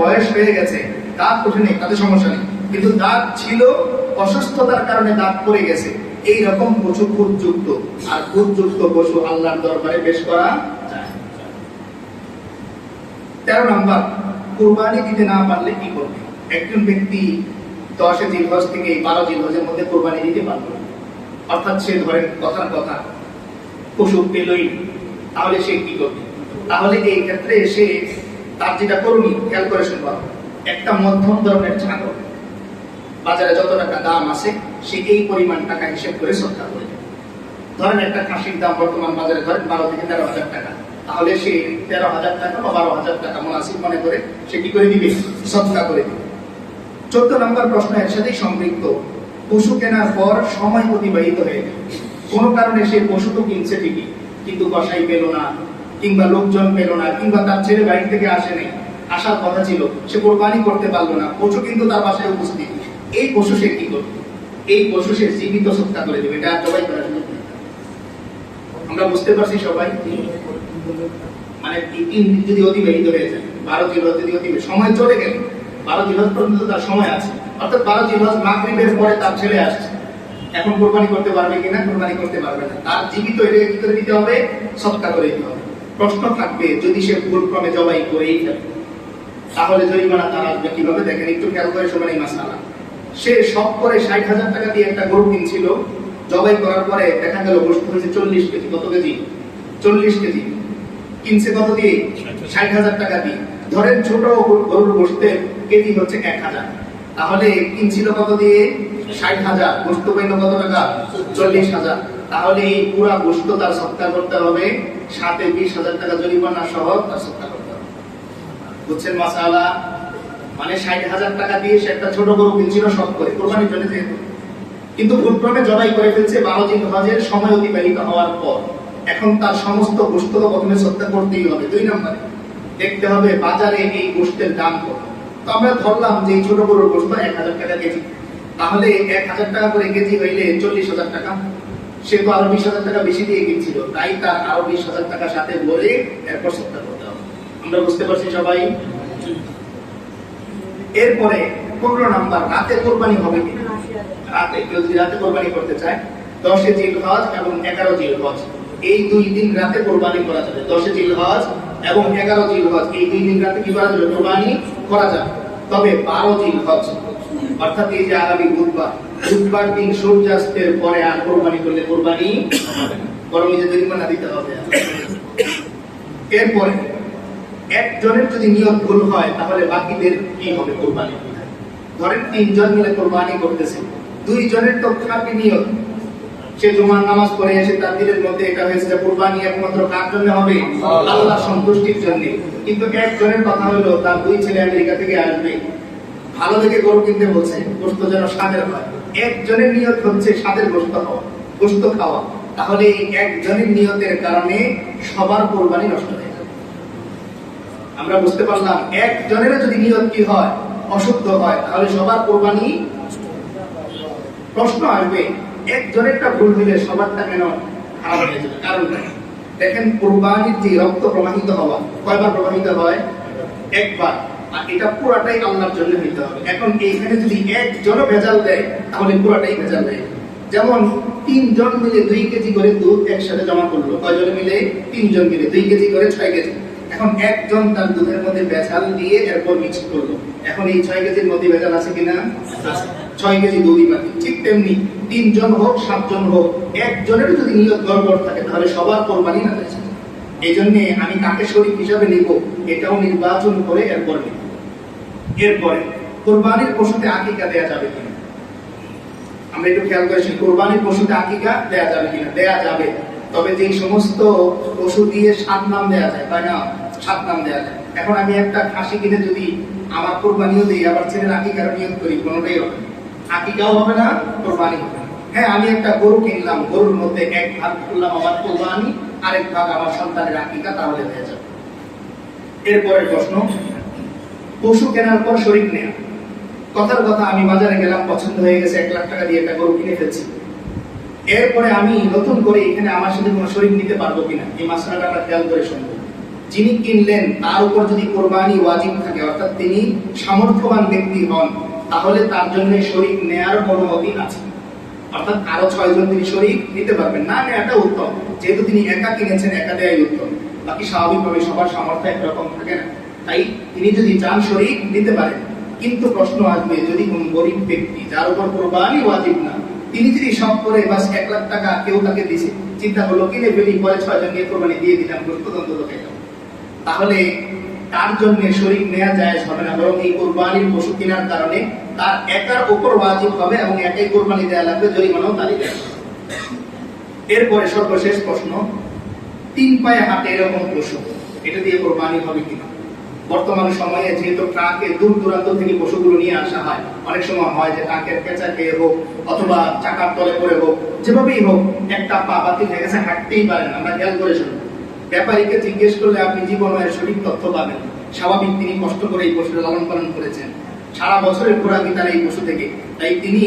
বয়স হয়ে গেছে, দাঁত ওঠে নেই, তাদের সমস্যা নেই, কিন্তু দাঁত ছিল, অসুস্থতার কারণে দাঁত পড়ে গেছে, এই রকম পশু খুঁতযুক্ত। আর খুঁতযুক্ত পশু আল্লাহর দরবারে পেশ করা যায়। 13 নম্বর, কুরবানি দিতে না পারলে কি করবে? একজন ব্যক্তি 10 জিলহজ থেকে 12 জিলহজের মধ্যে কুরবানি দিতে পারবে না, অর্থাৎ সে ধরেন কথার কথা পশু পেলই, তাহলে সে কি করবে? তাহলে এই ক্ষেত্রে সে তার যেটা করণীয় খেয়াল করে শুনবা, একটা মধ্যম ধরনের ছাগল বাজারে যত টাকা দাম আছে সে এই পরিমাণ টাকা হিসেব করে সদকা করে। ধরেন একটা খাসির দাম বর্তমান বাজারে ধরেন 12 থেকে 13,000 টাকা, তাহলে সে 13,000 টাকা বা 12,000 টাকা মুনাসিব মনে করে সে কি করে দিবে? সদকা করে দিবে। 14 নম্বর প্রশ্ন এর সাথেই সম্পৃক্ত, পশু কেনার পর সময় অতিবাহিত হয়ে গেল, কোনো কারণে সে পশু তো কিনছে ঠিকই, কিন্তু কসাই পেল না, কিংবা লোকজন পেল না, কিংবা তার ছেলে বাইরে থেকে আসে নাই, আসার কথা ছিল, সে কোরবানি করতে পারলো না, পশু কিন্তু তার বাসায় উপস্থিত, এই পশু সে কি করবে? এই পশু সে জীবিত সদকা করে দেবে, এটা জবাই করা যাবে। আমরা বুঝতে পারছি সবাই? মানে 3 দিন যদি অতিবাহিত হয়ে যায়, 12 জিলহজ যদি অতিবাহিত, সময় চলে গেল, 12 জিলহজ পর্যন্ত তার সময় আছে, অর্থাৎ 12 জিলহজ মাগরিবের পরে তার ছেলে আসছে, এখন কোরবানি করতে পারবে কিনা? কোরবানি করতে পারবে না, তার জীবিত এটাকে কি করে দিতে হবে? সদকা করে দিতে হবে। প্রশ্ন থাকবে, যদি সে ভুলক্রমে জবাই করেই ফেলে তাহলে জরিমানা তার আসবে কিভাবে? দেখেন একটু খেয়াল করে শোনেন এই মাসআলা। সে শখ করে 60,000 টাকা দিয়ে একটা গরু কিনছিল, জবাই করার পরে দেখা গেল গোশত হয়েছে 40 কেজি। কত কেজি? 40 কেজি। কিনছে কত দিয়ে? 60,000 টাকা দিয়ে। ধরেন ছোট গরুর গোশতের কেজি হচ্ছে 1,000, তাহলে কিনছিল কত দিয়ে? 60,000, গোশত পাইল কত টাকা? 40,000। তাহলে এই পুরা গোশত তার সদকা করতে হবে, সাথে 20,000 টাকা জরিমানা সহ তার সদকা করতে হবে। বুঝছেন মাসআলা? মানে 60,000 টাকা দিয়ে সে একটা ছোট গরু কিনছিল শখ করে কোরবানির জন্য, যেহেতু কিন্তু ভুলক্রমে জবাই করে ফেলছে 12 জিলহজের সময় অতিবাহিত হওয়ার পর, এখন তার সমস্ত গোশত তো প্রথমে সদকা করতেই হবে। 2 নম্বরে দেখতে হবে বাজারে এই গোশতের দাম কত। তো আমরা ধরলাম যে এই ছোট গরুর গোশত 1,000 টাকা কেজি, তাহলে 1,000 টাকা করে কেজি হইলে 40,000 টাকা, সে তো আরো 20,000 টাকা বেশি দিয়ে কিনছিল, তাই তার আরো 20,000 টাকা সাথে বলে এরপর সদকা করতে হবে। আমরা বুঝতে পারছি সবাই? এরপরে 15 নম্বর, রাতে কোরবানি হবে কিনা? রাতে কেউ যদি রাতে কোরবানি করতে চায়, 10 জিলহজ এবং 11 জিলহজ এই 2 দিন রাতে কোরবানি করা যাবে। 10 জিলহজ এবং 11 জিলহজ এই 2 দিন রাতে কি করা যাবে? কোরবানি করা যাবে। তবে 12 জিলহজ অর্থাৎ এই যে আগামী বুধবার দিন সূর্যাস্তের পরে আর কোরবানি করলে কোরবানি হবে না, বরং নিজে জরিমানা দিতে হবে। এরপরে একজনের যদি নিয়ত ভুল হয় তাহলে বাকিদের কি হবে? কোরবানি। ধরেন 3 জন মিলে কোরবানি করতেছে, 2 জনের তো খাঁটি নিয়ত, সে জুমার নামাজ পড়ে এসে তার দিলের মধ্যে এটা হয়েছে যে কোরবানি একমাত্র কার জন্য হবে? আল্লাহর সন্তুষ্টির জন্য। কিন্তু একজনের কথা হলো তার 2 ছেলে আমেরিকা থেকে আসবে, ভালো দেখে গরু কিনতে বলছে, গোশত যেন স্বাদের হয়। একজনের নিয়ত হচ্ছে স্বাদের গোশত খাওয়া, তাহলে এই একজনের নিয়তের কারণে সবার কোরবানি নষ্ট হয়ে যাবে। আমরা বুঝতে পারলাম? একজনের যদি নিয়ত কি হয়? অশুদ্ধ হয়, তাহলে সবার কোরবানি। প্রশ্ন আসবে, একজনেরটা ভুল হইলে সবারটা কেন খারাপ হয়ে যাবে? কারণ দেখেন, কোরবানির যে রক্ত প্রবাহিত হওয়া কয়বার প্রবাহিত হয়? একবার, আর এটা পুরাটাই আল্লাহর জন্য হইতে হবে। এখন এইখানে যদি একজনও ভেজাল দেয় তাহলে পুরাটাই ভেজাল দেয়। যেমন 3 জন মিলে 2 কেজি করে দুধ একসাথে জমা করলো, কয়জন মিলে? 3 জন মিলে 2 কেজি করে 6 কেজি। এখন একজন তার দুধের মধ্যে ভেজাল দিয়ে এরপর মিক্স করলো, এখন এই 6 কেজির মধ্যে ভেজাল আছে কিনা? আছে। 6 কেজি দুধই বাকি। ঠিক তেমনি 3 জন হোক 7 জন হোক, একজনের যদি নিয়ত গড়বড় থাকে তাহলে সবার কোরবানি না যায়। এই জন্য আমি কাকে শরীক হিসাবে নিব এটাও নির্বাচন করে এরপর নিব। এরপরে কোরবানির পশুতে আকিকা দেয়া যাবে কিনা? আমরা একটু খেয়াল করেছি, কোরবানির পশুতে আকিকা দেয়া যাবে কিনা? দেয়া যাবে, তবে যে সমস্ত পশু দিয়ে 7 নাম দেয়া যায়, তাই না? 7 নাম দেয়া যায়। এখন আমি একটা খাসি কিনে যদি আমার কোরবানিও দিই, আবার ছেলের আকিকার নিয়ত করি, কোনোটাই হবে না। আকিকাও হবে না, কোরবানি হবে না। হ্যাঁ, আমি একটা গরু কিনলাম, গরুর মধ্যে 1 ভাগ করলাম আমার কোরবানি, আরেক ভাগ আমার সন্তানের আকিকা, তাহলে হয়ে যাবে। এরপরের প্রশ্ন, পশু কেনার পর শরীক নেয়া। কথার কথা, আমি বাজারে গেলাম, পছন্দ হয়ে গেছে, 1 লাখ টাকা দিয়ে একটা গরু কিনে ফেলছি, এরপরে আমি নতুন করে এখানে আমার সাথে কোনো শরীক নিতে পারবো কিনা? এই মাসলাটা আমরা খেয়াল করে শুনবো। যিনি কিনলেন তার উপর যদি কোরবানি ওয়াজিব থাকে, অর্থাৎ তিনি সামর্থ্যবান ব্যক্তি হন, তাহলে তার জন্য শরীক নেয়ার অনুমতি আছে। অর্থাৎ আরো 6 জন তিনি শরীক নিতে পারবেন, না নেওয়াটা উত্তম। যেহেতু তিনি একা কিনেছেন, একা দেয়াই উত্তম। বাকি স্বাভাবিকভাবে সবার সামর্থ্য একরকম থাকে না, তাই তিনি যদি চান শরীক নিতে পারেন। কিন্তু প্রশ্ন আসবে, যদি কোন গরিব ব্যক্তি যার উপর কোরবানি ওয়াজিব না, তিনি যদি সব করে বাস 1 লাখ টাকা কেউ তাকে দিছে, চিন্তা হলো কিনে ফেলি, পরে 6 জনকে কোরবানি দিয়ে দিলাম, গোস্তদন্ত লোকে, তাহলে তার জন্য শরীক নেওয়া জায়েজ হবে না, বরং এই কোরবানির পশু কেনার কারণে তার একার উপর ওয়াজিব হবে এবং একাই কোরবানি দেওয়া লাগবে, জরিমানাও তারই দেওয়া হবে। এরপরে সর্বশেষ প্রশ্ন, 3 পায়ে হাঁটে এরকম পশু, এটা দিয়ে কোরবানি হবে কিনা? বর্তমান সময়ে যেহেতু ট্রাকে দূর দূরান্ত থেকে পশুগুলো নিয়ে আসা হয়, অনেক সময় হয় যে ট্রাকের পেঁচা খেয়ে হোক অথবা চাকার তলে পড়ে হোক, যেভাবেই হোক একটা পা বাতিল হয়ে গেছে, হাঁটতেই পারেন, আমরা খেয়াল করে শুনি। ব্যাপারীকে জিজ্ঞেস করলে আপনি জীবনের সঠিক তথ্য পাবেন। স্বাভাবিক, তিনি কষ্ট করে এই পশুটা লালন পালন করেছেন, সারা বছরের খোরাকি তার এই পশু থেকে, তাই তিনি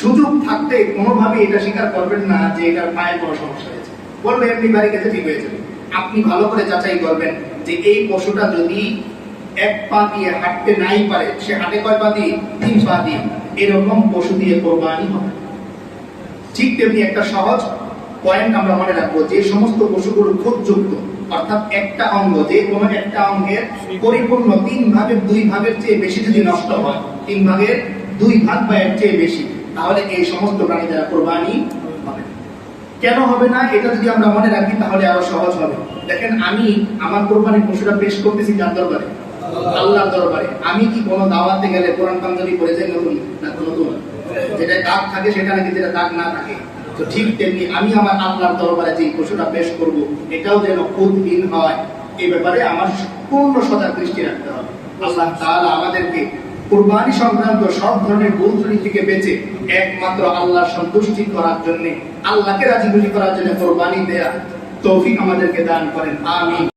সুযোগ থাকতে কোনোভাবে এটা স্বীকার করবেন না যে এটার পায়ে কোনো সমস্যা হয়েছে, বলবে এমনি বাড়ি গেছে, ঠিক হয়ে যাবে। আপনি ভালো করে যাচাই করবেন যে এই পশুটা যদি 1 পা দিয়ে হাঁটতে নাই পারে, সে হাঁটে কয় পা দিয়ে? 3 পা দিয়ে। এরকম পশু দিয়ে কোরবানি হবে। ঠিক তেমনি একটা সহজ পয়েন্ট আমরা মনে রাখবো, যে সমস্ত পশুগুলো খুঁতযুক্ত, অর্থাৎ একটা অঙ্গ, যে কোনো একটা অঙ্গের পরিপূর্ণ 3 ভাগের 2 ভাগের চেয়ে বেশি যদি নষ্ট হয়, 3 ভাগের 2 ভাগ বা এর চেয়ে বেশি, তাহলে এই সমস্ত প্রাণী দ্বারা কোরবানি হবে। কেন হবে না, এটা যদি আমরা মনে রাখি তাহলে আরো সহজ হবে। দেখেন, আমি আমার কোরবানির পশুটা পেশ করতেছি কার দরবারে? আল্লাহর দরবারে। আমি কি কোনো দাওয়াতে গেলে কোরআন পাঞ্জাবি পড়ে যাই নতুন না? নতুন যেটা দাগ থাকে সেটা নাকি যেটা দাগ না থাকে। তো ঠিক তেমনি আমি আমার আল্লাহর দরবারে যে পশুটা পেশ করব, এটাও যেন খুঁতহীন হয়, এই ব্যাপারে আমার পূর্ণ সজাগ দৃষ্টি রাখতে হবে। আল্লাহ তাআলা আমাদেরকে কুরবানি সংক্রান্ত সব ধরনের ভুল ত্রুটি থেকে বেঁচে একমাত্র আল্লাহর সন্তুষ্টি করার জন্য, আল্লাহকে রাজি খুশি করার জন্য কুরবানি দেয়া তৌফিক আমাদেরকে দান করেন। আমিন।